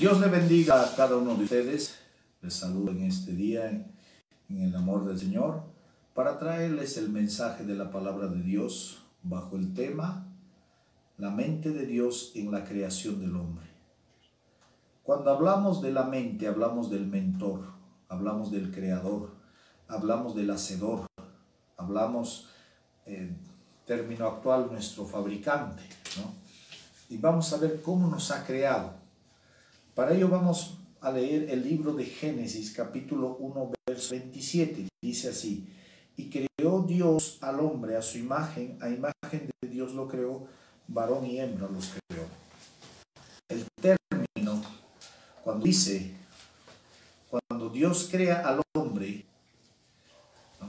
Dios le bendiga a cada uno de ustedes. Les saludo en este día en el amor del Señor para traerles el mensaje de la palabra de Dios bajo el tema la mente de Dios en la creación del hombre. Cuando hablamos de la mente, hablamos del mentor, hablamos del creador, hablamos del hacedor, hablamos, término actual, nuestro fabricante, ¿no? Y vamos a ver cómo nos ha creado. Para ello vamos a leer el libro de Génesis, capítulo 1, verso 27. Dice así: y creó Dios al hombre a su imagen, a imagen de Dios lo creó, varón y hembra los creó. El término, cuando Dios crea al hombre, ¿no?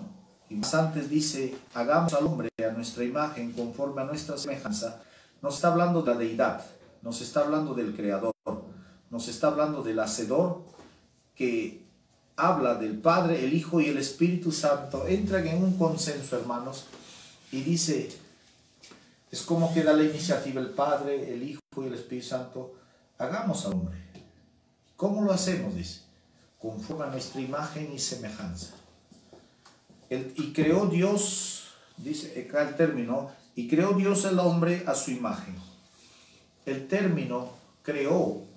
Y más antes dice, hagamos al hombre a nuestra imagen, conforme a nuestra semejanza, nos está hablando de la deidad, nos está hablando del creador, nos está hablando del hacedor, que habla del Padre, el Hijo y el Espíritu Santo. Entran en un consenso, hermanos, y dice, es como que da la iniciativa el Padre, el Hijo y el Espíritu Santo, hagamos al hombre. ¿Cómo lo hacemos? Dice, conforme a nuestra imagen y semejanza. Y creó Dios, dice acá el término, y creó Dios al hombre a su imagen. El término creó,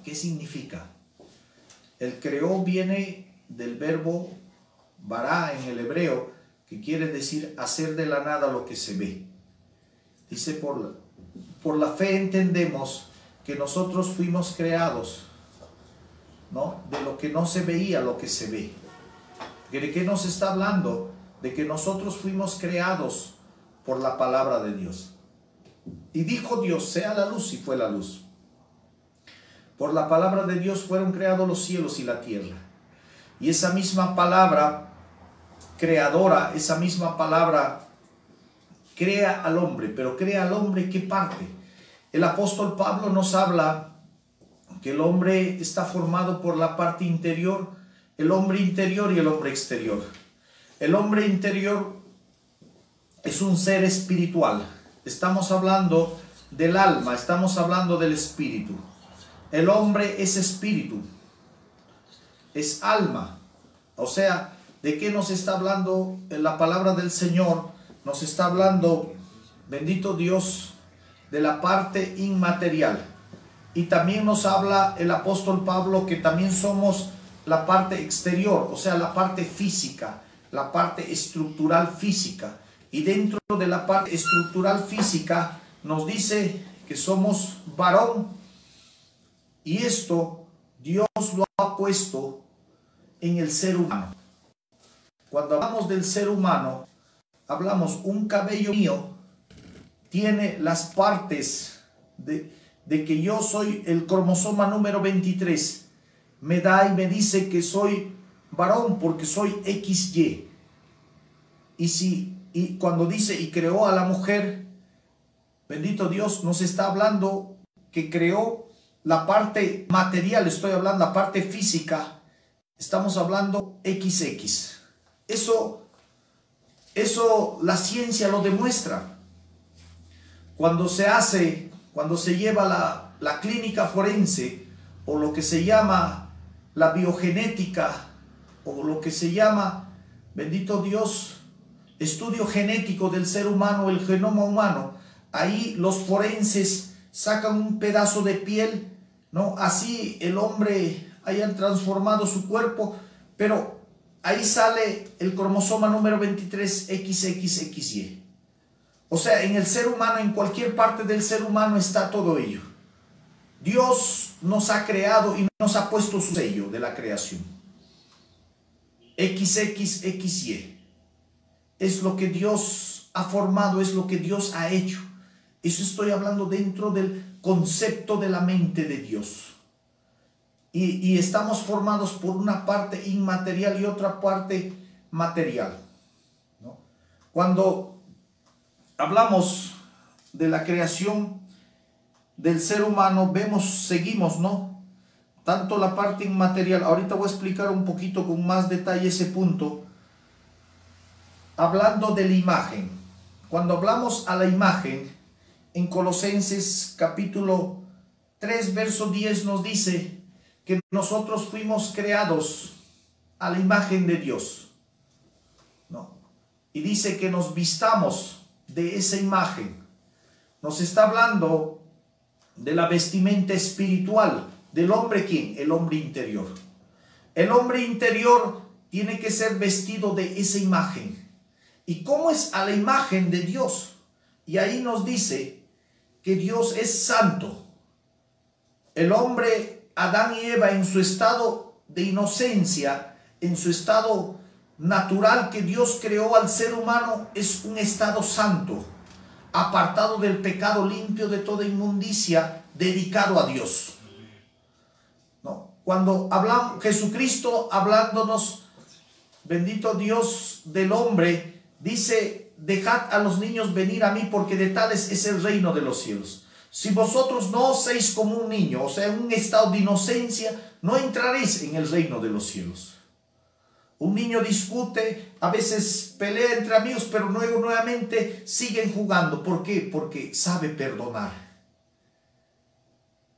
¿qué significa? El creó viene del verbo bará en el hebreo, que quiere decir hacer de la nada lo que se ve. Dice, por la fe entendemos que nosotros fuimos creados, ¿no? De lo que no se veía, lo que se ve. ¿De qué nos está hablando? De que nosotros fuimos creados por la palabra de Dios. Y dijo Dios, sea la luz, y fue la luz. Por la palabra de Dios fueron creados los cielos y la tierra. Y esa misma palabra creadora, esa misma palabra crea al hombre. Pero crea al hombre, ¿qué parte? El apóstol Pablo nos habla que el hombre está formado por la parte interior, el hombre interior y el hombre exterior. El hombre interior es un ser espiritual. Estamos hablando del alma, estamos hablando del espíritu. El hombre es espíritu, es alma. O sea, ¿de qué nos está hablando la palabra del Señor? Nos está hablando, bendito Dios, de la parte inmaterial. Y también nos habla el apóstol Pablo que también somos la parte exterior, o sea, la parte física, la parte estructural física. Y dentro de la parte estructural física nos dice que somos varón. Y esto Dios lo ha puesto en el ser humano. Cuando hablamos del ser humano, hablamos, un cabello mío tiene las partes de que yo soy el cromosoma número 23. Me da y me dice que soy varón porque soy XY. Y cuando dice y creó a la mujer, bendito Dios, nos está hablando que creó la parte material, estoy hablando la parte física, estamos hablando XX. Eso la ciencia lo demuestra. Cuando se lleva la clínica forense, o lo que se llama la biogenética, o lo que se llama, bendito Dios, estudio genético del ser humano, el genoma humano, ahí los forenses sacan un pedazo de piel, ¿no? Así el hombre hayan transformado su cuerpo, pero ahí sale el cromosoma número 23 XXXY. O sea, en el ser humano, en cualquier parte del ser humano está todo ello. Dios nos ha creado y nos ha puesto su sello de la creación. XXXY. Es lo que Dios ha formado, es lo que Dios ha hecho. Eso estoy hablando dentro del concepto de la mente de Dios. Y estamos formados por una parte inmaterial y otra parte material, ¿no? Cuando hablamos de la creación del ser humano, seguimos, ¿no? Tanto la parte inmaterial. Ahorita voy a explicar un poquito con más detalle ese punto. Hablando de la imagen. Cuando hablamos a la imagen, en Colosenses capítulo 3, verso 10 nos dice que nosotros fuimos creados a la imagen de Dios, ¿no? Y dice que nos vistamos de esa imagen. Nos está hablando de la vestimenta espiritual del hombre. ¿Quién? El hombre interior. El hombre interior tiene que ser vestido de esa imagen. ¿Y cómo es a la imagen de Dios? Y ahí nos dice que Dios es santo. El hombre, Adán y Eva, en su estado de inocencia, en su estado natural que Dios creó al ser humano, es un estado santo, apartado del pecado, limpio de toda inmundicia, dedicado a Dios, ¿no? Cuando hablamos, Jesucristo hablándonos, bendito Dios, del hombre, dice: dejad a los niños venir a mí, porque de tales es el reino de los cielos. Si vosotros no sois como un niño, o sea, en un estado de inocencia, no entraréis en el reino de los cielos. Un niño discute, a veces pelea entre amigos, pero luego nuevamente siguen jugando. ¿Por qué? Porque sabe perdonar.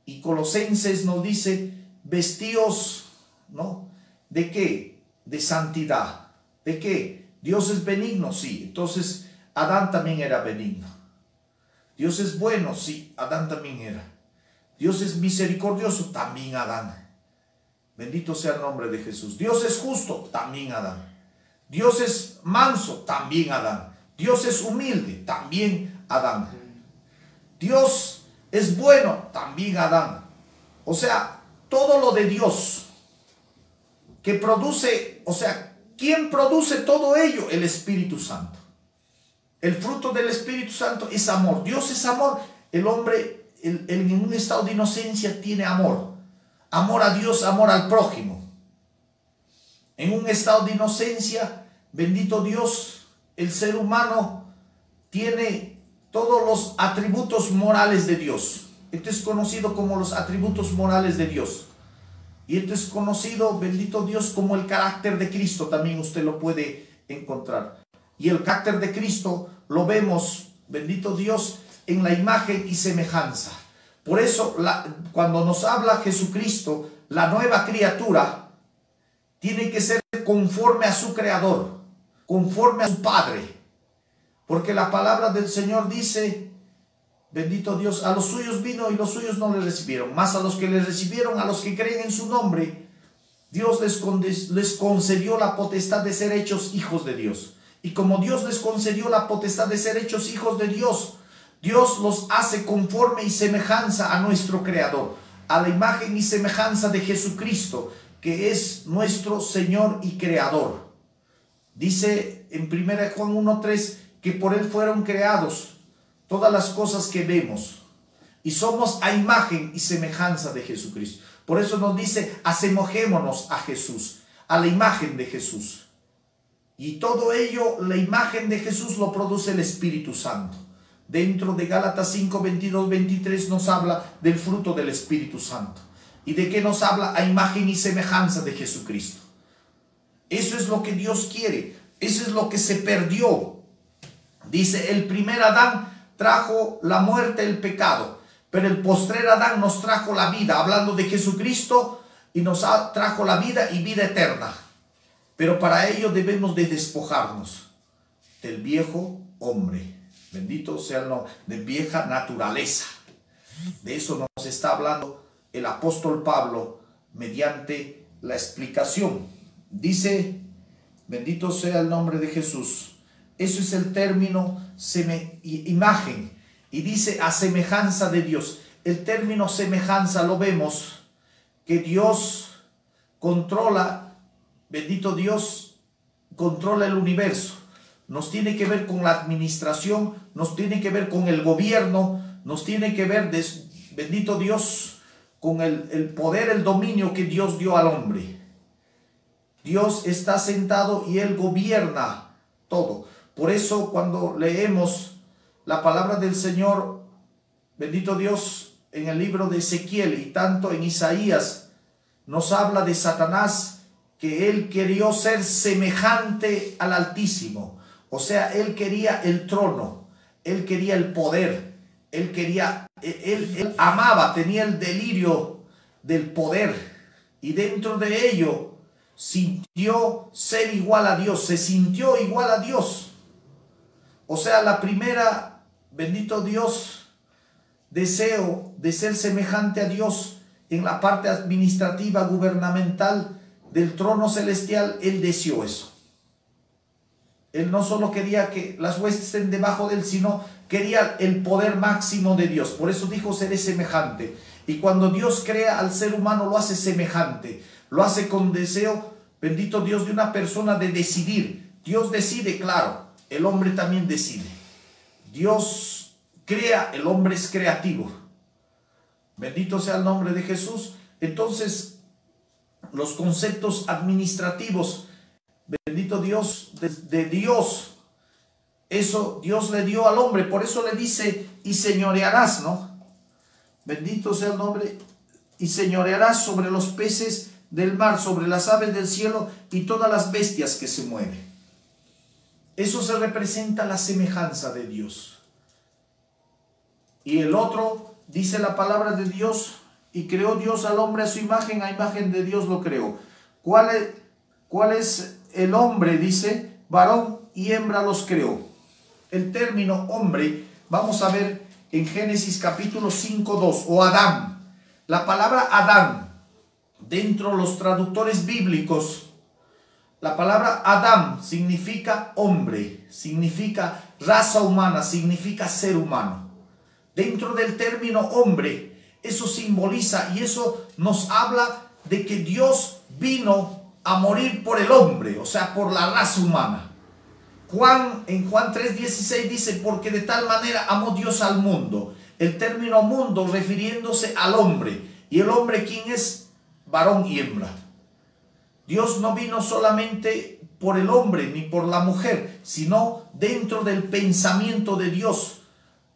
Y Colosenses nos dice: vestíos, ¿no? ¿De qué? De santidad. ¿De qué? Dios es benigno, sí. Entonces Adán también era benigno. Dios es bueno, sí. Adán también era. Dios es misericordioso, también Adán. Bendito sea el nombre de Jesús. Dios es justo, también Adán. Dios es manso, también Adán. Dios es humilde, también Adán. Dios es bueno, también Adán. O sea, todo lo de Dios que produce, o sea, ¿quién produce todo ello? El Espíritu Santo. El fruto del Espíritu Santo es amor. Dios es amor. El hombre en un estado de inocencia tiene amor. Amor a Dios, amor al prójimo. En un estado de inocencia, bendito Dios, el ser humano tiene todos los atributos morales de Dios. Esto es conocido como los atributos morales de Dios. Y esto es conocido, bendito Dios, como el carácter de Cristo. También usted lo puede encontrar. Y el carácter de Cristo lo vemos, bendito Dios, en la imagen y semejanza. Por eso, cuando nos habla Jesucristo, la nueva criatura tiene que ser conforme a su Creador, conforme a su Padre. Porque la palabra del Señor dice, bendito Dios, a los suyos vino y los suyos no le recibieron. Mas a los que le recibieron, a los que creen en su nombre, Dios les concedió la potestad de ser hechos hijos de Dios. Y como Dios les concedió la potestad de ser hechos hijos de Dios, Dios los hace conforme y semejanza a nuestro Creador, a la imagen y semejanza de Jesucristo, que es nuestro Señor y Creador. Dice en 1 Juan 1:3 que por Él fueron creados todas las cosas que vemos, y somos a imagen y semejanza de Jesucristo. Por eso nos dice: asemejémonos a Jesús, a la imagen de Jesús. Y todo ello, la imagen de Jesús, lo produce el Espíritu Santo. Dentro de Gálatas 5, 22, 23 nos habla del fruto del Espíritu Santo. ¿Y de qué nos habla? A imagen y semejanza de Jesucristo. Eso es lo que Dios quiere. Eso es lo que se perdió. Dice: el primer Adán trajo la muerte, el pecado, pero el postrer Adán nos trajo la vida, hablando de Jesucristo, y nos trajo la vida y vida eterna. Pero para ello debemos de despojarnos del viejo hombre. Bendito sea el nombre, de vieja naturaleza. De eso nos está hablando el apóstol Pablo mediante la explicación. Dice: bendito sea el nombre de Jesús. Eso es el término imagen. Y dice: a semejanza de Dios. El término semejanza lo vemos que Dios controla. Bendito Dios, controla el universo. Nos tiene que ver con la administración, nos tiene que ver con el gobierno, nos tiene que ver, bendito Dios, con el poder, el dominio que Dios dio al hombre. Dios está sentado y Él gobierna todo. Por eso cuando leemos la palabra del Señor, bendito Dios, en el libro de Ezequiel y tanto en Isaías, nos habla de Satanás, que él quería ser semejante al Altísimo. O sea, él quería el trono, él quería el poder, él quería él amaba, tenía el delirio del poder, y dentro de ello sintió ser igual a Dios, se sintió igual a Dios. O sea, la primera, bendito Dios, deseo de ser semejante a Dios en la parte administrativa, gubernamental del trono celestial, él deseó eso. Él no solo quería que las huestes estén debajo de él, sino quería el poder máximo de Dios. Por eso dijo, seré semejante. Y cuando Dios crea al ser humano, lo hace semejante. Lo hace con deseo, bendito Dios, de una persona de decidir. Dios decide, claro, el hombre también decide. Dios crea, el hombre es creativo. Bendito sea el nombre de Jesús. Entonces, los conceptos administrativos, bendito Dios, de Dios, eso Dios le dio al hombre. Por eso le dice, y señorearás, ¿no? Bendito sea el nombre, y señorearás sobre los peces del mar, sobre las aves del cielo y todas las bestias que se mueven. Eso se representa la semejanza de Dios. Y el otro, dice la palabra de Dios, y creó Dios al hombre a su imagen, a imagen de Dios lo creó. ¿Cuál es el hombre? Dice, varón y hembra los creó. El término hombre, vamos a ver en Génesis capítulo 5:2, o Adán. La palabra Adán, dentro de los traductores bíblicos, la palabra Adán significa hombre, significa raza humana, significa ser humano. Dentro del término hombre, eso simboliza y eso nos habla de que Dios vino a morir por el hombre, o sea, por la raza humana. En Juan 3:16 dice, porque de tal manera amó Dios al mundo. El término mundo refiriéndose al hombre. ¿Y el hombre quién es? Varón y hembra. Dios no vino solamente por el hombre ni por la mujer, sino dentro del pensamiento de Dios.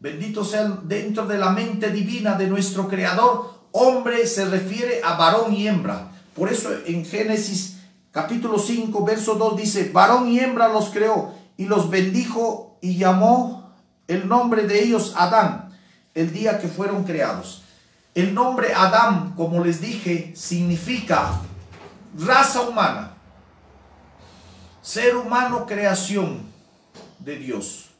Bendito sea, dentro de la mente divina de nuestro Creador, hombre se refiere a varón y hembra. Por eso en Génesis capítulo 5, verso 2 dice, varón y hembra los creó y los bendijo y llamó el nombre de ellos Adán, el día que fueron creados. El nombre Adán, como les dije, significa raza humana, ser humano, creación de Dios.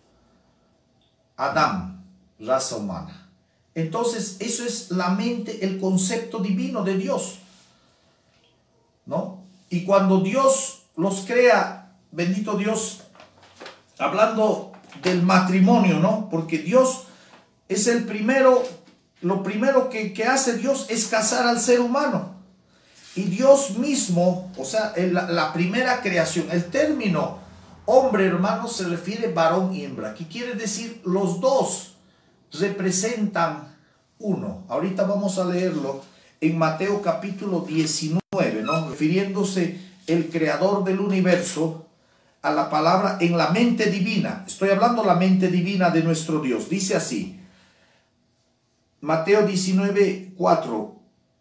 Adán, raza humana. Entonces, eso es la mente, el concepto divino de Dios, ¿no? Y cuando Dios los crea, bendito Dios, hablando del matrimonio, ¿no? Porque Dios es el primero, lo primero que hace Dios es casar al ser humano. Y Dios mismo, o sea, la primera creación, el término hombre, hermanos, se refiere varón y hembra. ¿Qué quiere decir? Los dos representan uno. Ahorita vamos a leerlo en Mateo capítulo 19, ¿no? Refiriéndose el creador del universo a la palabra en la mente divina. Estoy hablando la mente divina de nuestro Dios. Dice así, Mateo 19:4,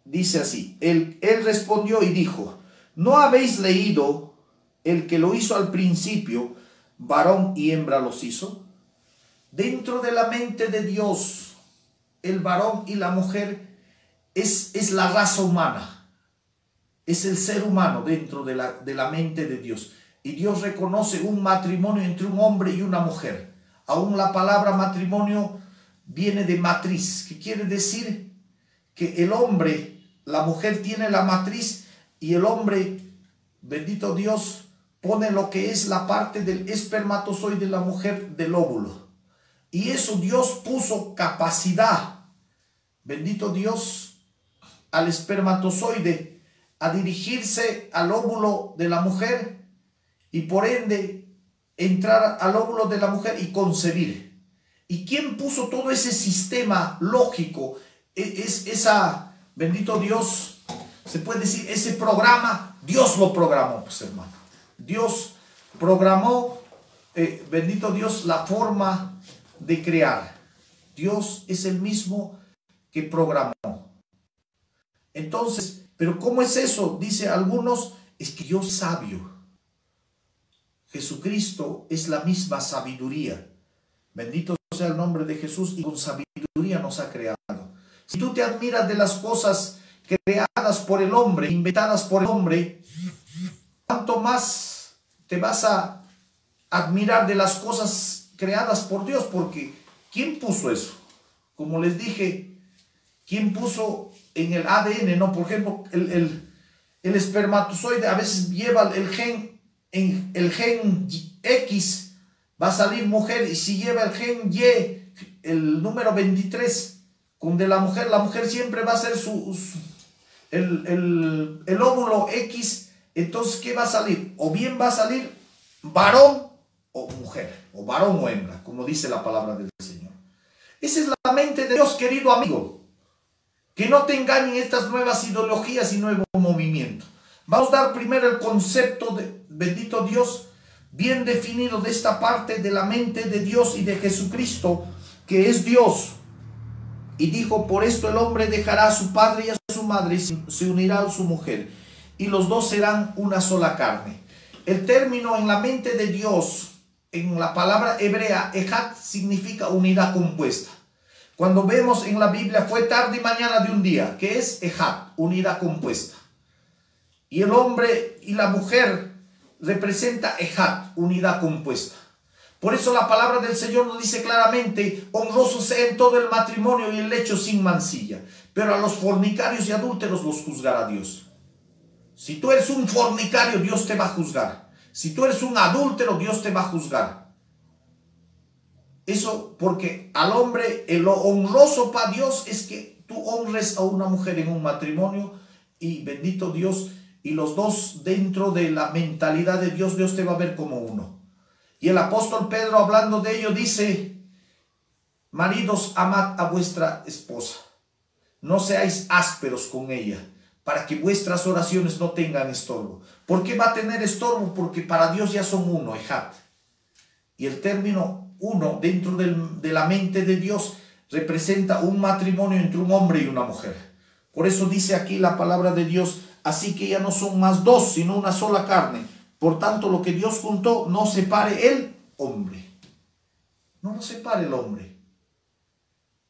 dice así, él respondió y dijo, ¿no habéis leído el que lo hizo al principio, varón y hembra los hizo? Dentro de la mente de Dios, el varón y la mujer es la raza humana, es el ser humano dentro de la mente de Dios. Y Dios reconoce un matrimonio entre un hombre y una mujer. Aún la palabra matrimonio viene de matriz, que quiere decir que el hombre, la mujer tiene la matriz y el hombre, bendito Dios, pone lo que es la parte del espermatozoide de la mujer, del óvulo. Y eso Dios puso capacidad, bendito Dios, al espermatozoide a dirigirse al óvulo de la mujer y por ende entrar al óvulo de la mujer y concebir. ¿Y quién puso todo ese sistema lógico? Bendito Dios, se puede decir, ese programa, Dios lo programó, pues hermano. Dios programó, bendito Dios, la forma de crear. Dios es el mismo que programó. Entonces, ¿pero cómo es eso? Dice algunos, es que Dios es sabio. Jesucristo es la misma sabiduría. Bendito sea sea el nombre de Jesús, y con sabiduría nos ha creado. Si tú te admiras de las cosas creadas por el hombre, inventadas por el hombre, ¿cuánto más te vas a admirar de las cosas creadas por Dios? Porque ¿quién puso eso? Como les dije, ¿quién puso en el ADN? ¿No? Por ejemplo, el espermatozoide a veces lleva el gen X, va a salir mujer, y si lleva el gen Y, el número 23, con de la mujer siempre va a ser el óvulo X. Entonces, ¿qué va a salir? O bien va a salir varón o mujer, o varón o hembra, como dice la palabra del Señor. Esa es la mente de Dios, querido amigo. Que no te engañen estas nuevas ideologías y nuevo movimiento. Vamos a dar primero el concepto de, bendito Dios, bien definido de esta parte de la mente de Dios y de Jesucristo, que es Dios. Y dijo, por esto el hombre dejará a su padre y a su madre y se unirá a su mujer, y los dos serán una sola carne. El término en la mente de Dios, en la palabra hebrea, ejat, significa unidad compuesta. Cuando vemos en la Biblia, fue tarde y mañana de un día, que es ejat, unidad compuesta. Y el hombre y la mujer representa ejat, unidad compuesta. Por eso la palabra del Señor nos dice claramente, honroso sea en todo el matrimonio y el lecho sin mancilla, pero a los fornicarios y adúlteros los juzgará Dios. Si tú eres un fornicario, Dios te va a juzgar. Si tú eres un adúltero, Dios te va a juzgar. Eso porque al hombre, lo honroso para Dios es que tú honres a una mujer en un matrimonio, y bendito Dios, y los dos dentro de la mentalidad de Dios, Dios te va a ver como uno. Y el apóstol Pedro, hablando de ello, dice, maridos, amad a vuestra esposa, no seáis ásperos con ella, para que vuestras oraciones no tengan estorbo. ¿Por qué va a tener estorbo? Porque para Dios ya son uno, ejat. Y el término uno dentro de la mente de Dios representa un matrimonio entre un hombre y una mujer. Por eso dice aquí la palabra de Dios, así que ya no son más dos, sino una sola carne. Por tanto, lo que Dios juntó, no separe el hombre. No lo separe el hombre.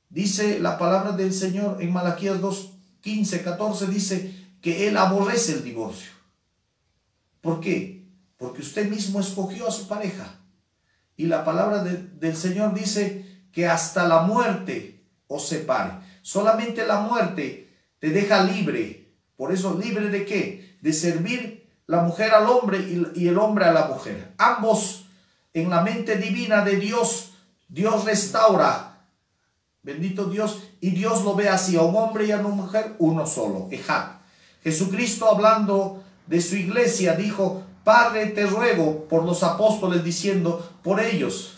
Dice la palabra del Señor en Malaquías 2:15, 14, dice que Él aborrece el divorcio. ¿Por qué? Porque usted mismo escogió a su pareja. Y la palabra del Señor dice que hasta la muerte os separe. Solamente la muerte te deja libre. Por eso, ¿libre de qué? De servir la mujer al hombre y el hombre a la mujer. Ambos en la mente divina de Dios, Dios restaura. Bendito Dios. Y Dios lo ve así, a un hombre y a una mujer, uno solo. Ejat. Jesucristo, hablando de su iglesia, dijo, Padre, te ruego por los apóstoles, diciendo, por ellos,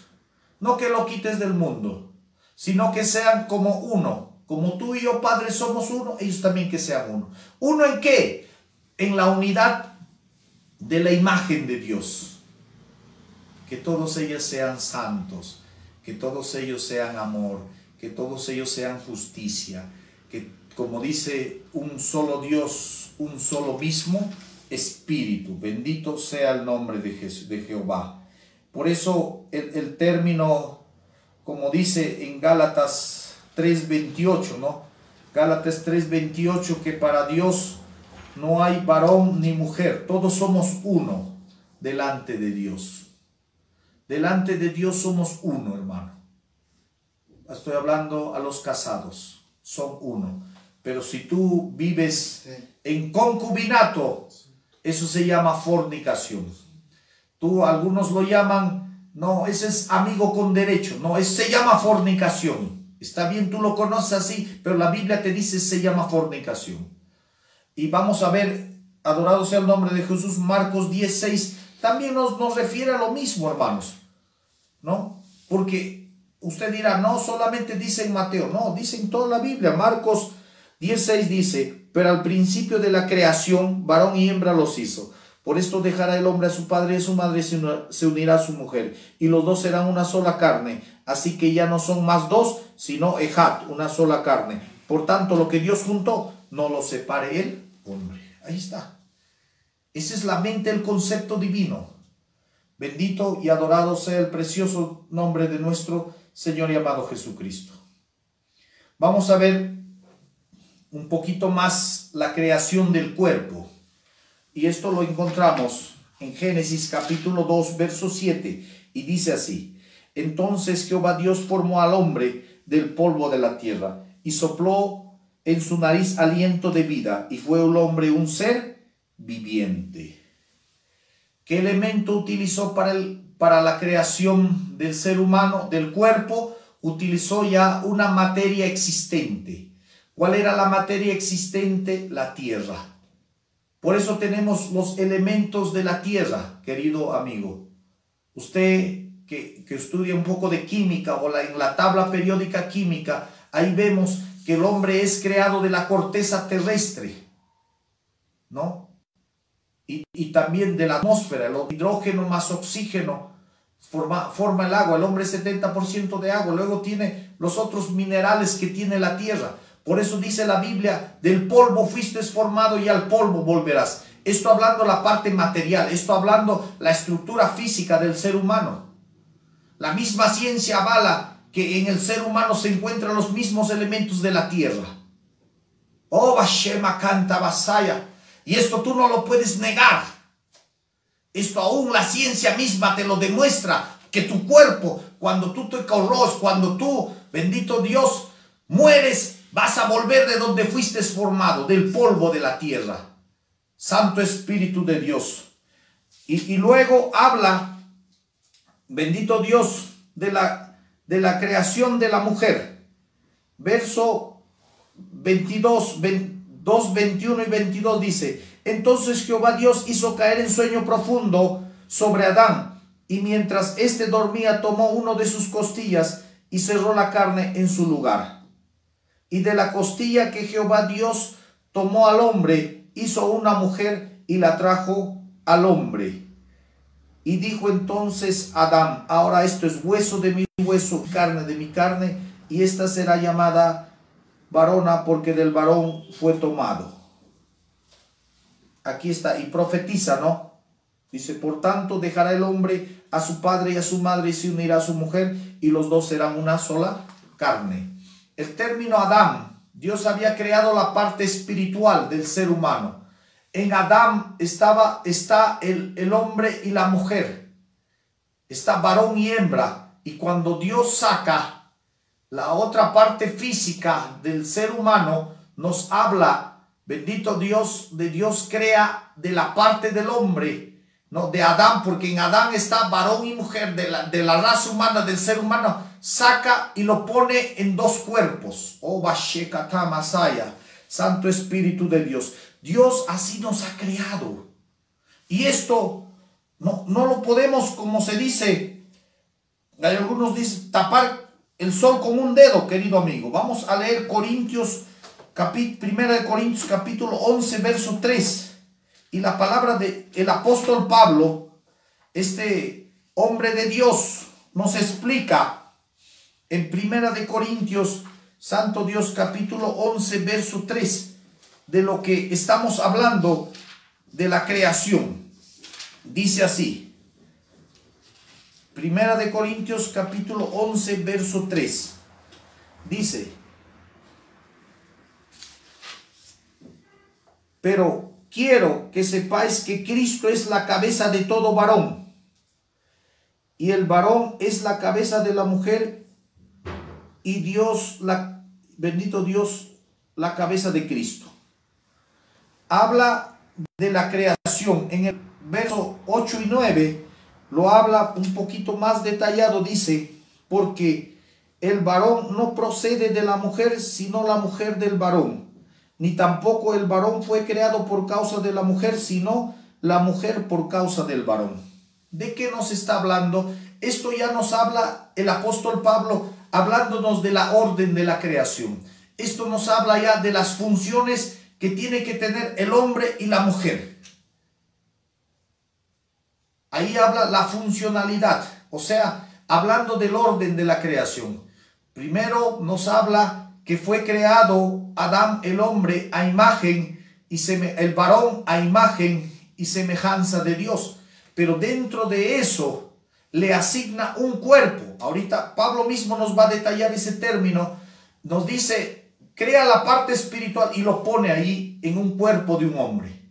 no que lo quites del mundo, sino que sean como uno. Como tú y yo, Padre, somos uno, ellos también que sean uno. ¿Uno en qué? En la unidad de la imagen de Dios. Que todos ellos sean santos, que todos ellos sean amor, que todos ellos sean justicia, que, como dice, un solo Dios, un solo mismo Espíritu. Bendito sea el nombre de Jehová. Por eso el término, como dice en Gálatas 3:28, ¿no? Gálatas 3:28, que para Dios no hay varón ni mujer, todos somos uno delante de Dios. Delante de Dios somos uno, hermano. Estoy hablando a los casados, son uno. Pero si tú vives en concubinato, eso se llama fornicación. Algunos lo llaman, no, ese es amigo con derecho. No, eso se llama fornicación. Está bien, tú lo conoces así, pero la Biblia te dice se llama fornicación. Y vamos a ver, adorado sea el nombre de Jesús, Marcos 10:6, también nos refiere a lo mismo, hermanos, ¿no? Porque usted dirá, no solamente dice en Mateo, no, dice en toda la Biblia. Marcos 10:6 dice, pero al principio de la creación, varón y hembra los hizo. Por esto dejará el hombre a su padre y a su madre, se unirá a su mujer, y los dos serán una sola carne. Así que ya no son más dos, sino ejat, una sola carne. Por tanto, lo que Dios juntó, no lo separe el hombre. Ahí está. Esa es la mente, el concepto divino. Bendito y adorado sea el precioso nombre de nuestro Señor y amado Jesucristo. Vamos a ver un poquito más la creación del cuerpo. Y esto lo encontramos en Génesis capítulo 2, verso 7. Y dice así: entonces Jehová Dios formó al hombre del polvo de la tierra y sopló en su nariz aliento de vida, y fue el hombre un ser viviente. ¿Qué elemento utilizó para la creación del ser humano, del cuerpo? Utilizó ya una materia existente. ¿Cuál era la materia existente? La tierra. Por eso tenemos los elementos de la tierra, querido amigo. Usted que estudia un poco de química o en la tabla periódica química, ahí vemos que el hombre es creado de la corteza terrestre, ¿no? Y también de la atmósfera. El hidrógeno más oxígeno forma el agua. El hombre es 70% de agua. Luego tiene los otros minerales que tiene la tierra. Por eso dice la Biblia: del polvo fuiste formado y al polvo volverás. Esto hablando la parte material, esto hablando la estructura física del ser humano. La misma ciencia avala que en el ser humano se encuentran los mismos elementos de la tierra. Oh, Bashema canta Basaya. Y esto tú no lo puedes negar. Esto aún la ciencia misma te lo demuestra, que tu cuerpo, cuando tú te corroes, cuando tú, bendito Dios, mueres, vas a volver de donde fuiste formado, del polvo de la tierra. Santo Espíritu de Dios. Y luego habla, bendito Dios, de la creación de la mujer. Verso 22, 2, 21 y 22 dice: entonces Jehová Dios hizo caer en sueño profundo sobre Adán, y mientras éste dormía tomó uno de sus costillas y cerró la carne en su lugar. Y de la costilla que Jehová Dios tomó al hombre, hizo una mujer y la trajo al hombre. Y dijo entonces Adán: ahora esto es hueso de mi hueso, carne de mi carne, y esta será llamada varona, porque del varón fue tomado. Aquí está, y profetiza, ¿no? Dice: por tanto dejará el hombre a su padre y a su madre, y se unirá a su mujer, y los dos serán una sola carne. El término Adán, Dios había creado la parte espiritual del ser humano. En Adán está el hombre y la mujer. Está varón y hembra. Y cuando Dios saca la otra parte física del ser humano, nos habla, bendito Dios, de Dios crea de la parte del hombre, no de Adán, porque en Adán está varón y mujer, de la raza humana, del ser humano, saca y lo pone en dos cuerpos. Oh, Bashekata Masaya, Santo Espíritu de Dios. Dios así nos ha creado. Y esto no lo podemos, como se dice, hay algunos dicen, tapar el sol con un dedo, querido amigo. Vamos a leer Primera de Corintios capítulo 11, verso 3. Y la palabra del apóstol Pablo, este hombre de Dios, nos explica en Primera de Corintios, Santo Dios, capítulo 11, verso 3, de lo que estamos hablando de la creación. Dice así: Primera de Corintios capítulo 11, verso 3. Dice: pero quiero que sepáis que Cristo es la cabeza de todo varón, y el varón es la cabeza de la mujer, y Dios, bendito Dios, la cabeza de Cristo. Habla de la creación. En el verso 8 y 9 lo habla un poquito más detallado. Dice: porque el varón no procede de la mujer, sino la mujer del varón, ni tampoco el varón fue creado por causa de la mujer, sino la mujer por causa del varón. ¿De qué nos está hablando? Esto ya nos habla el apóstol Pablo, hablándonos de la orden de la creación. Esto nos habla ya de las funciones que tiene que tener el hombre y la mujer. Ahí habla la funcionalidad, o sea, hablando del orden de la creación. Primero nos habla que fue creado Adán, el hombre, a imagen y el varón a imagen y semejanza de Dios. Pero dentro de eso, le asigna un cuerpo. Ahorita Pablo mismo nos va a detallar ese término. Nos dice, crea la parte espiritual y lo pone ahí en un cuerpo de un hombre.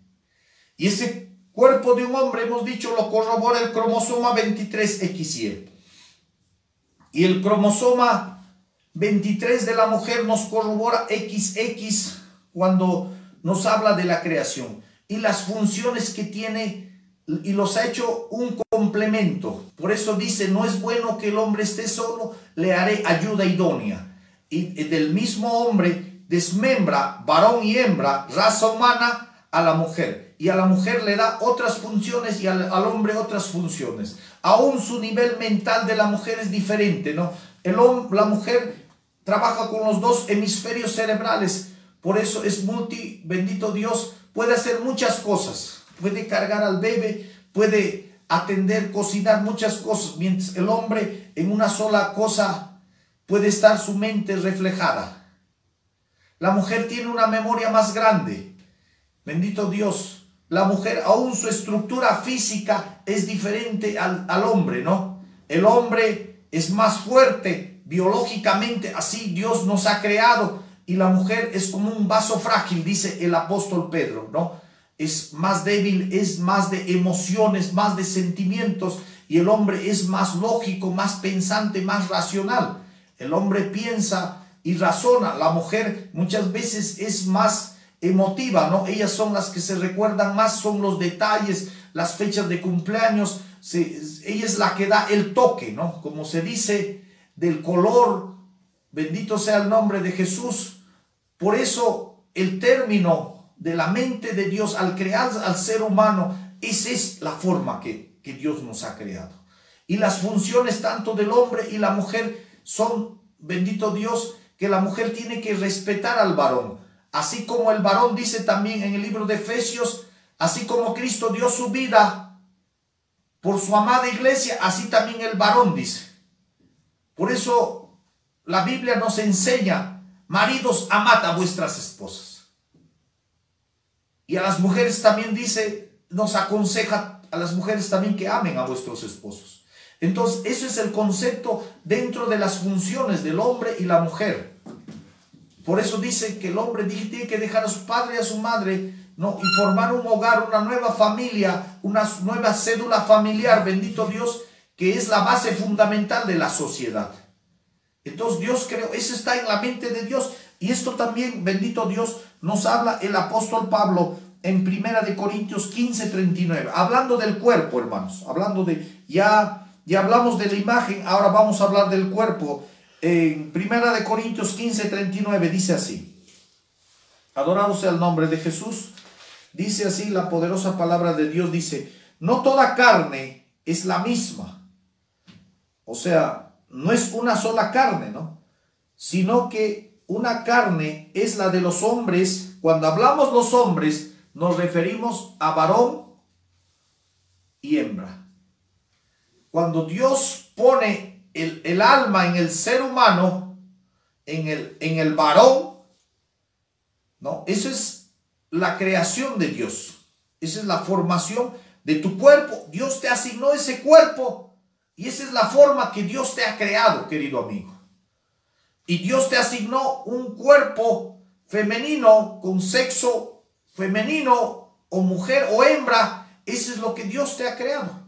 Y ese cuerpo de un hombre, hemos dicho, lo corrobora el cromosoma 23XY. Y el cromosoma 23 de la mujer nos corrobora XX cuando nos habla de la creación. Y las funciones que tiene, y los ha hecho un complemento. Por eso dice, no es bueno que el hombre esté solo, le haré ayuda idónea. Y del mismo hombre desmembra, varón y hembra, raza humana, a la mujer. Y a la mujer le da otras funciones y al hombre otras funciones. Aún su nivel mental de la mujer es diferente, ¿no? La mujer trabaja con los dos hemisferios cerebrales. Por eso es bendito Dios, puede hacer muchas cosas. Puede cargar al bebé, puede atender, cocinar, muchas cosas. Mientras el hombre en una sola cosa puede estar su mente reflejada. La mujer tiene una memoria más grande. Bendito Dios. La mujer, aún su estructura física es diferente al hombre, ¿no? El hombre es más fuerte biológicamente, así Dios nos ha creado. Y la mujer es como un vaso frágil, dice el apóstol Pedro, ¿no? Es más débil, es más de emociones, más de sentimientos, y el hombre es más lógico, más pensante, más racional. El hombre piensa y razona. La mujer muchas veces es más emotiva, ¿no? Ellas son las que se recuerdan más, son los detalles, las fechas de cumpleaños. Ella es la que da el toque, ¿no? Como se dice, del color. Bendito sea el nombre de Jesús. Por eso el término de la mente de Dios al crear al ser humano, esa es la forma que Dios nos ha creado. Y las funciones tanto del hombre y la mujer son, bendito Dios, que la mujer tiene que respetar al varón. Así como el varón dice también en el libro de Efesios, así como Cristo dio su vida por su amada iglesia, así también el varón dice. Por eso la Biblia nos enseña, maridos, amad a vuestras esposas. Y a las mujeres también dice, nos aconseja a las mujeres también que amen a vuestros esposos. Entonces, eso es el concepto dentro de las funciones del hombre y la mujer. Por eso dice que el hombre tiene que dejar a su padre y a su madre, ¿no? Y formar un hogar, una nueva familia, una nueva cédula familiar, bendito Dios, que es la base fundamental de la sociedad. Entonces Dios creó, eso está en la mente de Dios. Y esto también, bendito Dios, nos habla el apóstol Pablo en 1 Corintios 15:39. Hablando del cuerpo, hermanos. Hablando de, ya hablamos de la imagen, ahora vamos a hablar del cuerpo. En 1 Corintios 15:39 dice así. Adorado sea el nombre de Jesús. Dice así la poderosa palabra de Dios. Dice, no toda carne es la misma. O sea, no es una sola carne, ¿no? Sino que una carne es la de los hombres. Cuando hablamos los hombres, nos referimos a varón y hembra. Cuando Dios pone el alma en el ser humano, en el varón, ¿no? Eso es la creación de Dios. Esa es la formación de tu cuerpo. Dios te asignó ese cuerpo y esa es la forma que Dios te ha creado, querido amigo. Y Dios te asignó un cuerpo femenino con sexo femenino o mujer o hembra. Eso es lo que Dios te ha creado.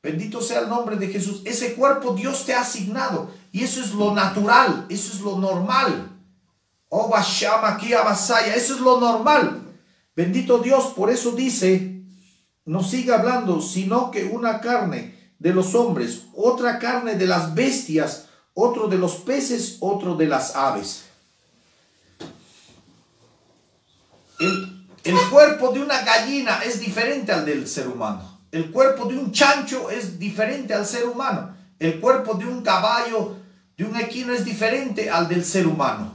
Bendito sea el nombre de Jesús. Ese cuerpo Dios te ha asignado. Y eso es lo natural. Eso es lo normal. Oh, Bashama, aquí Abasaya. Eso es lo normal. Bendito Dios. Por eso dice, no siga hablando, sino que una carne de los hombres, otra carne de las bestias, otro de los peces, otro de las aves. El cuerpo de una gallina es diferente al del ser humano. El cuerpo de un chancho es diferente al ser humano. El cuerpo de un caballo, de un equino es diferente al del ser humano,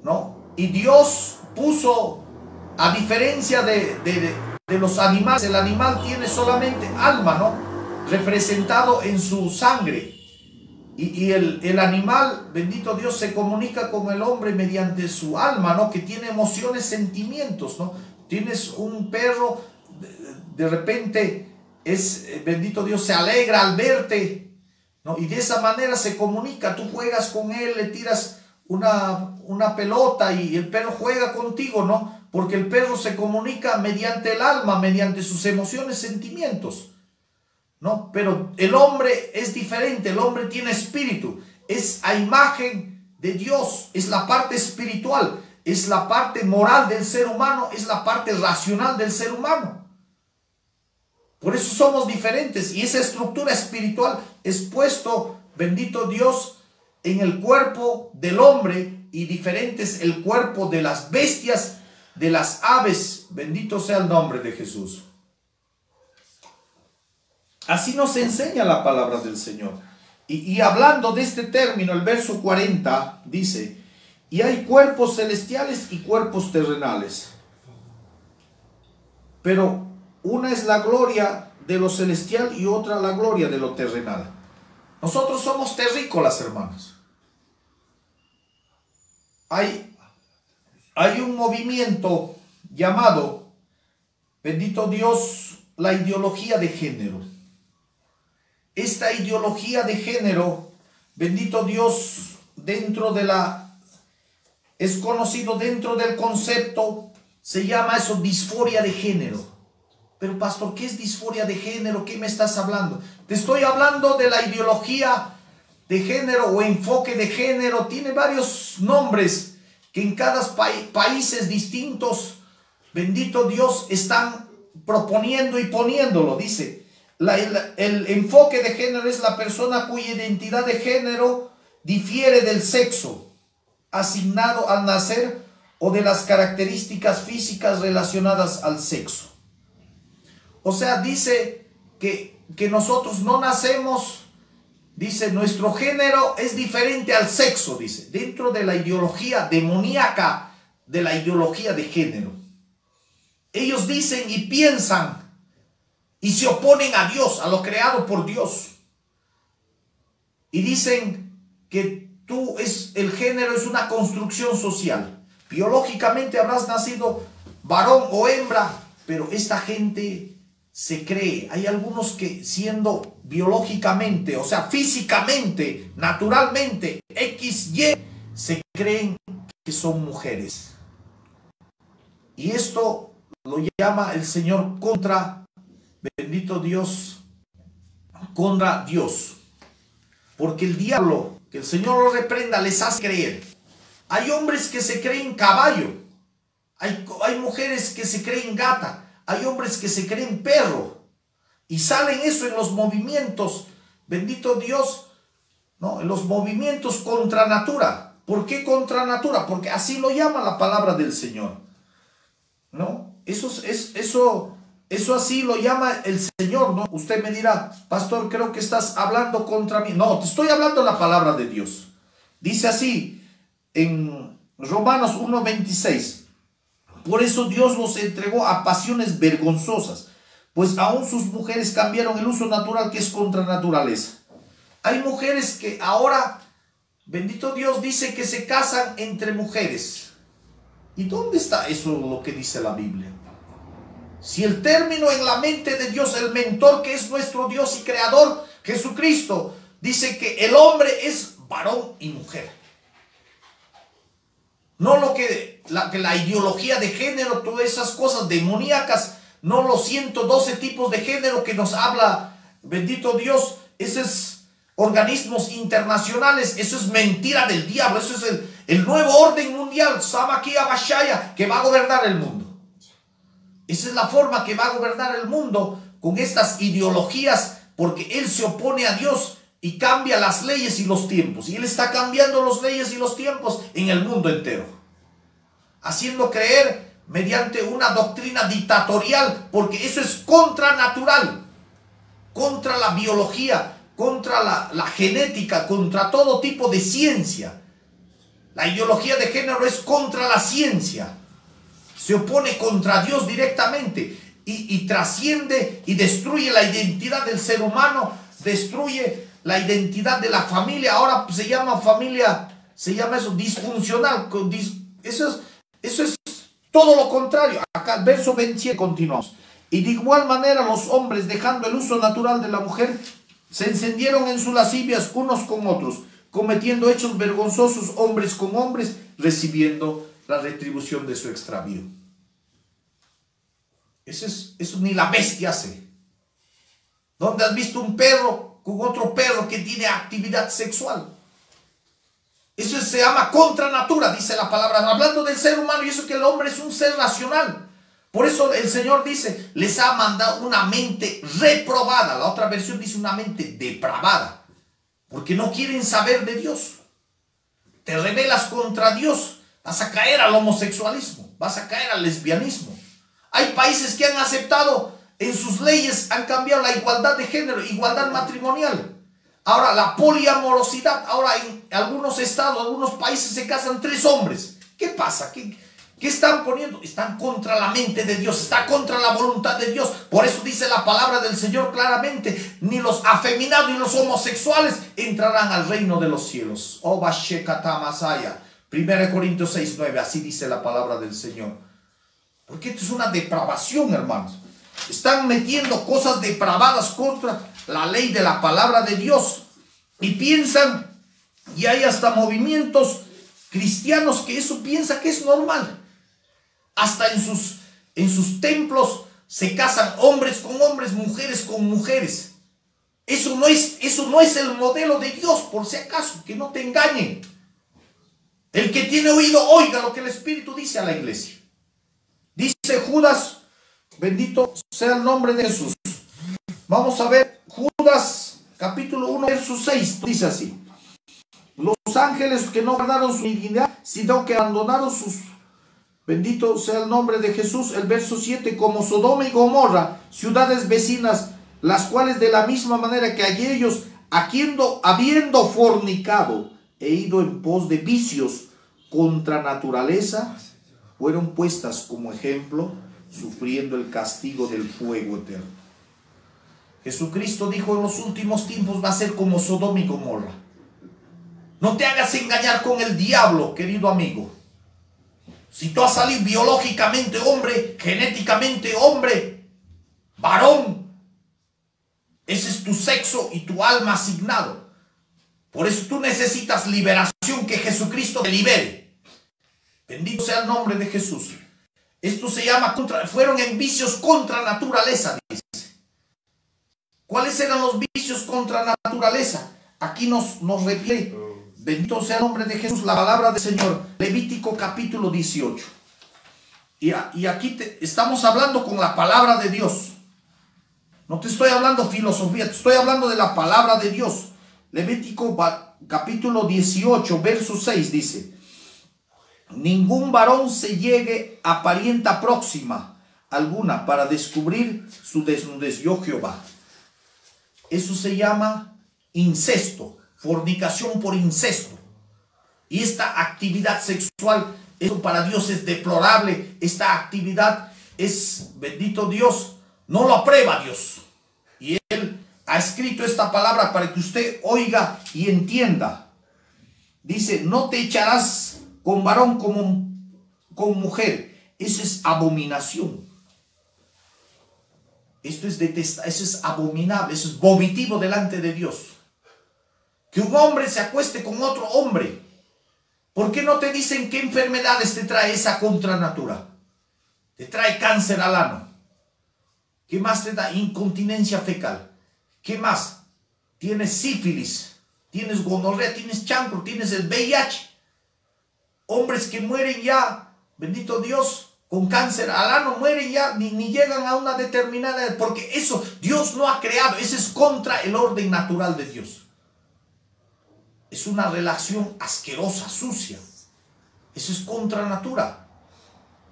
¿no? Y Dios puso, a diferencia de los animales, el animal tiene solamente alma, ¿no? Representado en su sangre. Y el animal, bendito Dios, se comunica con el hombre mediante su alma, ¿no? Que tiene emociones, sentimientos, ¿no? Tienes un perro, de repente bendito Dios, se alegra al verte, ¿no? Y de esa manera se comunica. Tú juegas con él, le tiras una pelota y el perro juega contigo, ¿no? Porque el perro se comunica mediante el alma, mediante sus emociones, sentimientos, ¿no? Pero el hombre es diferente, el hombre tiene espíritu, es a imagen de Dios, es la parte espiritual, es la parte moral del ser humano, es la parte racional del ser humano. Por eso somos diferentes, y esa estructura espiritual es puesto, bendito Dios, en el cuerpo del hombre, y diferente es el cuerpo de las bestias, de las aves. Bendito sea el nombre de Jesús. Así nos enseña la palabra del Señor. Y hablando de este término, el verso 40 dice: y hay cuerpos celestiales y cuerpos terrenales, pero una es la gloria de lo celestial y otra la gloria de lo terrenal. Nosotros somos terrícolas, hermanos. Hay un movimiento llamado, bendito Dios, la ideología de género. Esta ideología de género, bendito Dios, es conocido dentro del concepto, se llama eso disforia de género. Pero pastor, ¿qué es disforia de género? ¿Qué me estás hablando? Te estoy hablando de la ideología de género o enfoque de género. Tiene varios nombres que en cada países distintos, bendito Dios, están proponiendo y poniéndolo. Dice, el enfoque de género es la persona cuya identidad de género difiere del sexo asignado al nacer o de las características físicas relacionadas al sexo. O sea, dice que nosotros no nacemos, dice, nuestro género es diferente al sexo, dice, dentro de la ideología demoníaca de la ideología de género. Ellos dicen y piensan y se oponen a Dios, a lo creado por Dios. Y dicen que el género es una construcción social. Biológicamente habrás nacido varón o hembra, pero esta gente se cree, hay algunos que siendo biológicamente, o sea, físicamente, naturalmente, XY, se creen que son mujeres. Y esto lo llama el Señor contra, bendito Dios, contra Dios. Porque el diablo, que el Señor lo reprenda, les hace creer. Hay hombres que se creen caballo, hay mujeres que se creen gata, hay hombres que se creen perro, y salen eso en los movimientos, bendito Dios, ¿no? En los movimientos contra natura. ¿Por qué contra natura? Porque así lo llama la palabra del Señor, ¿no? Eso así lo llama el Señor, ¿no? Usted me dirá, pastor, creo que estás hablando contra mí. No, te estoy hablando la palabra de Dios. Dice así en Romanos 1:26. Por eso Dios los entregó a pasiones vergonzosas, pues aún sus mujeres cambiaron el uso natural, que es contra naturaleza. Hay mujeres que ahora, bendito Dios, dice que se casan entre mujeres. ¿Y dónde está eso lo que dice la Biblia? Si el término en la mente de Dios, el mentor que es nuestro Dios y creador, Jesucristo, dice que el hombre es varón y mujer. No lo que la ideología de género, todas esas cosas demoníacas, no los 112 tipos de género que nos habla, bendito Dios, esos organismos internacionales, eso es mentira del diablo, eso es el nuevo orden mundial, Samakia Bashaya, que va a gobernar el mundo. Esa es la forma que va a gobernar el mundo, con estas ideologías, porque él se opone a Dios y cambia las leyes y los tiempos. Y él está cambiando las leyes y los tiempos en el mundo entero, haciendo creer mediante una doctrina dictatorial, porque eso es contranatural, contra la biología, contra la genética, contra todo tipo de ciencia. La ideología de género es contra la ciencia, se opone contra Dios directamente y trasciende y destruye la identidad del ser humano, destruye la identidad de la familia. Ahora se llama familia, se llama eso disfuncional. Eso es todo lo contrario. Acá el verso 27 continuamos. Y de igual manera los hombres, dejando el uso natural de la mujer, se encendieron en sus lascivias unos con otros, cometiendo hechos vergonzosos hombres con hombres, recibiendo la retribución de su extravío. Eso ni la bestia hace. ¿Dónde has visto un perro con otro perro que tiene actividad sexual? Eso se llama contra natura, dice la palabra, hablando del ser humano, y eso que el hombre es un ser racional. Por eso el Señor dice, les ha mandado una mente reprobada. La otra versión dice una mente depravada, porque no quieren saber de Dios. Te rebelas contra Dios, vas a caer al homosexualismo, vas a caer al lesbianismo. Hay países que han aceptado en sus leyes, han cambiado la igualdad de género, igualdad matrimonial. Ahora la poliamorosidad, ahora en algunos estados, algunos países se casan 3 hombres. ¿Qué pasa? ¿Qué están poniendo? Están contra la mente de Dios, está contra la voluntad de Dios. Por eso dice la palabra del Señor claramente, ni los afeminados ni los homosexuales entrarán al reino de los cielos. Oba Shekata Masaya, 1 Corintios 6:9, así dice la palabra del Señor. Porque esto es una depravación, hermanos. Están metiendo cosas depravadas contra la ley de la palabra de Dios. Y piensan, y hay hasta movimientos cristianos que eso piensa que es normal. Hasta en sus templos se casan hombres con hombres, mujeres con mujeres. Eso no es el modelo de Dios, por si acaso, que no te engañen. El que tiene oído, oiga lo que el Espíritu dice a la iglesia. Dice Judas, bendito sea el nombre de Jesús. Vamos a ver Judas capítulo 1 verso 6, dice así: los ángeles que no guardaron su dignidad, sino que abandonaron sus... Bendito sea el nombre de Jesús. El verso 7, como Sodoma y Gomorra, ciudades vecinas, las cuales de la misma manera que aquellos, habiendo fornicado e ido en pos de vicios contra naturaleza, fueron puestas como ejemplo, sufriendo el castigo del fuego eterno. Jesucristo dijo, en los últimos tiempos va a ser como Sodoma y Gomorra. No te hagas engañar con el diablo, querido amigo. Si tú has salido biológicamente hombre, genéticamente hombre, varón, ese es tu sexo y tu alma asignado. Por eso tú necesitas liberación, que Jesucristo te libere. Bendito sea el nombre de Jesús. Esto se llama, fueron en vicios contra naturaleza, dice. ¿Cuáles eran los vicios contra naturaleza? Aquí nos refiere, bendito sea el nombre de Jesús, la palabra del Señor, Levítico capítulo 18. Y aquí estamos hablando con la palabra de Dios. No te estoy hablando filosofía, te estoy hablando de la palabra de Dios. Levítico capítulo 18, verso 6 dice: ningún varón se llegue a parienta próxima alguna para descubrir su desnudez, yo Jehová. Eso se llama incesto, fornicación por incesto. Y esta actividad sexual, eso para Dios es deplorable. Esta actividad es, bendito Dios, no lo aprueba Dios. Y Él ha escrito esta palabra para que usted oiga y entienda. Dice, no te echarás con varón como con mujer. Eso es abominación. Esto es detestable, eso es abominable, eso es vomitivo delante de Dios. Que un hombre se acueste con otro hombre. ¿Por qué no te dicen qué enfermedades te trae esa contranatura? Te trae cáncer al ano. ¿Qué más te da? Incontinencia fecal. ¿Qué más? Tienes sífilis, tienes gonorrea, tienes chancro, tienes el VIH. Hombres que mueren ya, bendito Dios, con cáncer al ano, mueren ya, ni llegan a una determinada edad, porque eso Dios no ha creado, eso es contra el orden natural de Dios. Es una relación asquerosa, sucia. Eso es contra natura,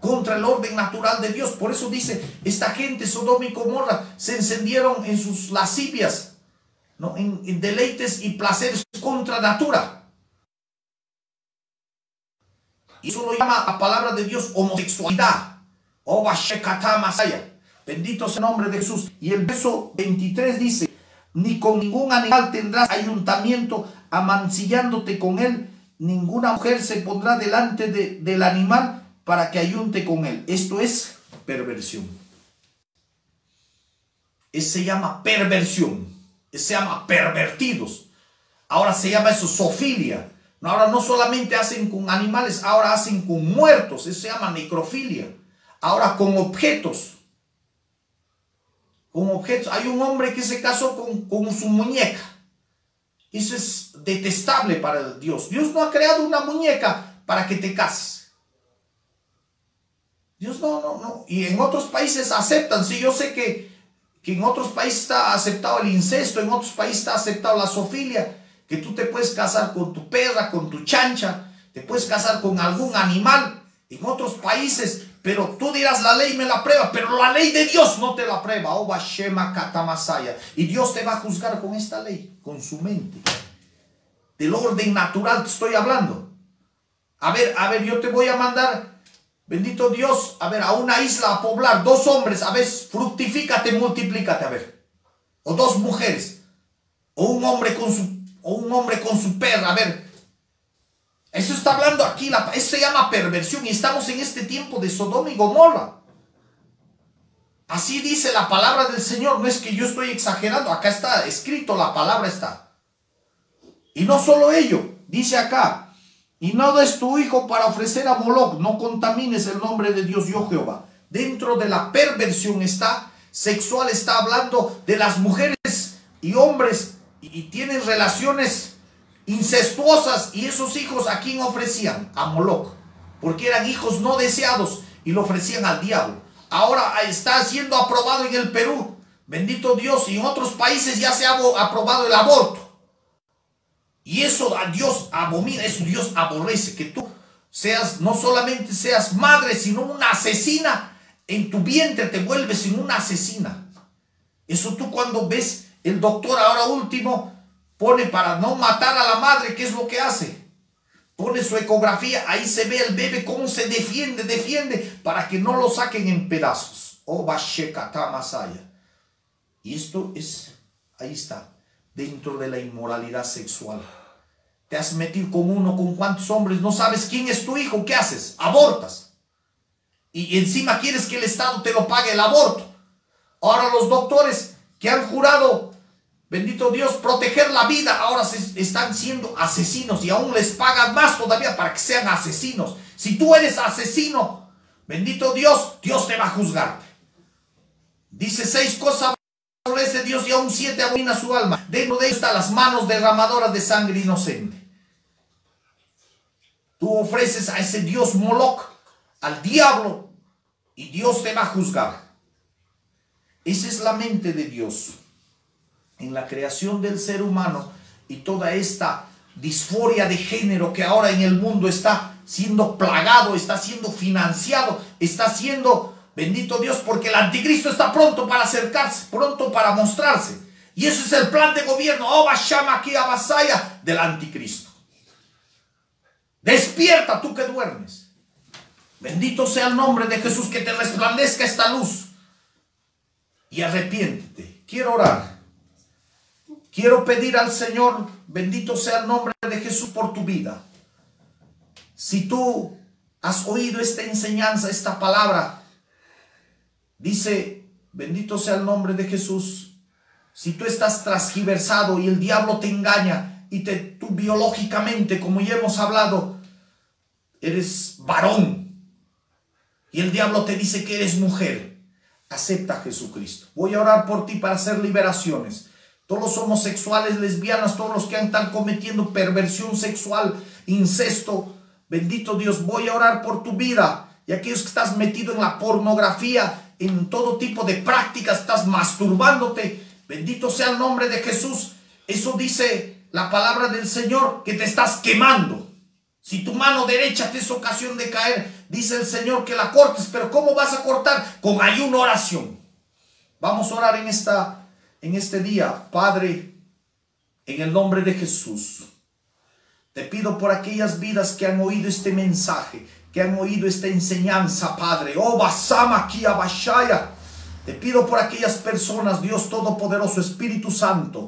contra el orden natural de Dios. Por eso dice, esta gente, Sodoma y Gomorra, se encendieron en sus lascivias, ¿no? en deleites y placeres contra natura. Y eso lo llama la palabra de Dios homosexualidad. Bendito sea el nombre de Jesús. Y el verso 23 dice, ni con ningún animal tendrás ayuntamiento, amancillándote con él. Ninguna mujer se pondrá delante del animal para que ayunte con él. Esto es perversión. Eso se llama perversión. Eso se llama pervertidos. Ahora se llama eso zoofilia. Ahora no solamente hacen con animales, ahora hacen con muertos. Eso se llama necrofilia. Ahora con objetos. Con objetos. Hay un hombre que se casó con su muñeca. Eso es detestable para Dios. Dios no ha creado una muñeca para que te cases. Dios no. Y en otros países aceptan. Sí, yo sé que en otros países está aceptado el incesto, en otros países está aceptado la zoofilia, que tú te puedes casar con tu perra, con tu chancha, te puedes casar con algún animal en otros países, pero tú dirás la ley me la prueba, pero la ley de Dios no te la prueba. Oh, Bashema Katamasaya. Y Dios te va a juzgar con esta ley, con su mente. Del orden natural te estoy hablando. A ver, yo te voy a mandar, bendito Dios, a ver, a una isla a poblar 2 hombres, a ver, fructifícate, multiplícate, a ver. O 2 mujeres, o un hombre con su perra, a ver. Eso está hablando aquí, eso se llama perversión y estamos en este tiempo de Sodoma y Gomorra. Así dice la palabra del Señor, no es que yo estoy exagerando, acá está escrito, la palabra está. Y no solo ello, dice acá, y no des tu hijo para ofrecer a Moloch, no contamines el nombre de Dios, yo Jehová. Dentro de la perversión sexual está hablando de las mujeres y hombres y tienen relaciones incestuosas, y esos hijos ¿a quién ofrecían? A Moloch, porque eran hijos no deseados y lo ofrecían al diablo. Ahora está siendo aprobado en el Perú, bendito Dios, y en otros países ya se ha aprobado el aborto. Y eso a Dios abomina, eso Dios aborrece, que tú no solamente seas madre, sino una asesina. En tu vientre te vuelves en una asesina. Eso tú cuando ves, el doctor ahora último pone para no matar a la madre, ¿qué es lo que hace? Pone su ecografía, ahí se ve el bebé cómo se defiende para que no lo saquen en pedazos. Oh, Bashekata Masaya. Y esto es, ahí está, dentro de la inmoralidad sexual. Te has metido con uno, con cuántos hombres, no sabes quién es tu hijo, ¿qué haces? Abortas. Y encima quieres que el Estado te lo pague el aborto. Ahora los doctores que han jurado, bendito Dios, proteger la vida, ahora están siendo asesinos y aún les pagan más todavía para que sean asesinos. Si tú eres asesino, bendito Dios, Dios te va a juzgar. Dice 6 cosas aborrece Dios y aún 7 abomina su alma. Dentro de ellos están las manos derramadoras de sangre inocente. Tú ofreces a ese Dios Moloch, al diablo, y Dios te va a juzgar. Esa es la mente de Dios en la creación del ser humano y toda esta disforia de género que ahora en el mundo está siendo plagado, está siendo financiado, está siendo, bendito Dios, porque el anticristo está pronto para acercarse, pronto para mostrarse. Y eso es el plan de gobierno, oh, Bashama aquí Abasaya, del anticristo. Despierta tú que duermes. Bendito sea el nombre de Jesús, que te resplandezca esta luz. Y arrepiéntete. Quiero orar. Quiero pedir al Señor, bendito sea el nombre de Jesús, por tu vida. Si tú has oído esta enseñanza, esta palabra, dice, bendito sea el nombre de Jesús. Si tú estás transgiversado y el diablo te engaña y tú biológicamente, como ya hemos hablado, eres varón y el diablo te dice que eres mujer, acepta a Jesucristo. Voy a orar por ti para hacer liberaciones. Todos los homosexuales, lesbianas, todos los que están cometiendo perversión sexual, incesto, bendito Dios, voy a orar por tu vida. Y aquellos que estás metido en la pornografía, en todo tipo de prácticas, estás masturbándote, bendito sea el nombre de Jesús. Eso dice la palabra del Señor, que te estás quemando. Si tu mano derecha te es ocasión de caer, dice el Señor que la cortes. Pero ¿cómo vas a cortar? Con ayuno, oración. Vamos a orar en este día. Padre, en el nombre de Jesús, te pido por aquellas vidas que han oído este mensaje, que han oído esta enseñanza, Padre. Oh, Basama Kia Bashaya. Te pido por aquellas personas, Dios Todopoderoso, Espíritu Santo.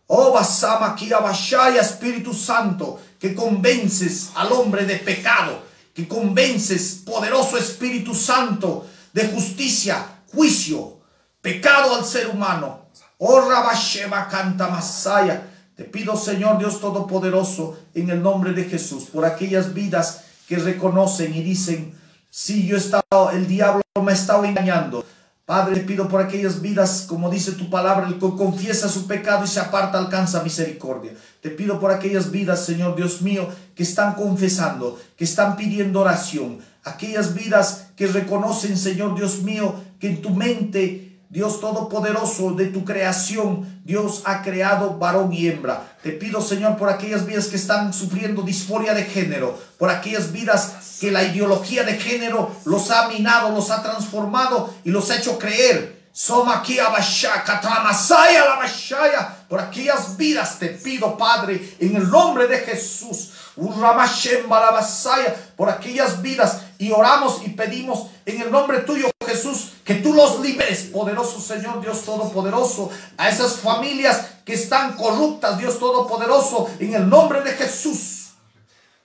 Oh, Basama Kia Bashaya, Espíritu Santo, que convences al hombre de pecado, que convences, poderoso Espíritu Santo, de justicia, juicio, pecado al ser humano. Oh Rabasheba Canta Masaya. Te pido, Señor Dios Todopoderoso, en el nombre de Jesús, por aquellas vidas que reconocen y dicen: sí, yo he estado, el diablo me ha estado engañando. Padre, te pido por aquellas vidas, como dice tu palabra, el que confiesa su pecado y se aparta alcanza misericordia. Te pido por aquellas vidas, Señor Dios mío, que están confesando, que están pidiendo oración. Aquellas vidas que reconocen, Señor Dios mío, que en tu mente, Dios Todopoderoso, de tu creación, Dios ha creado varón y hembra. Te pido, Señor, por aquellas vidas que están sufriendo disforia de género, por aquellas vidas que la ideología de género los ha minado, los ha transformado y los ha hecho creer. Por aquellas vidas te pido, Padre, en el nombre de Jesús, por aquellas vidas, y oramos y pedimos en el nombre tuyo, Jesús, que tú los liberes, poderoso Señor Dios Todopoderoso, a esas familias que están corruptas, Dios Todopoderoso, en el nombre de Jesús,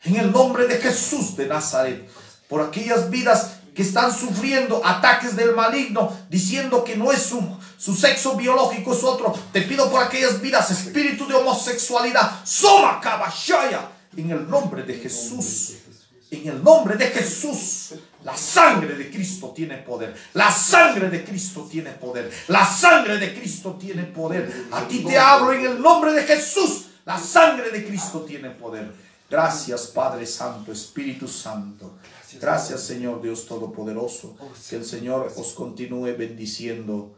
en el nombre de Jesús de Nazaret. Por aquellas vidas que están sufriendo ataques del maligno, diciendo que no es su sexo biológico, es otro. Te pido por aquellas vidas, espíritu de homosexualidad, Soma Kabashaya, en el nombre de Jesús. En el nombre de Jesús, la sangre de Cristo tiene poder. La sangre de Cristo tiene poder. La sangre de Cristo tiene poder. A ti te hablo en el nombre de Jesús. La sangre de Cristo tiene poder. Gracias, Padre Santo, Espíritu Santo. Gracias, Señor Dios Todopoderoso. Que el Señor os continúe bendiciendo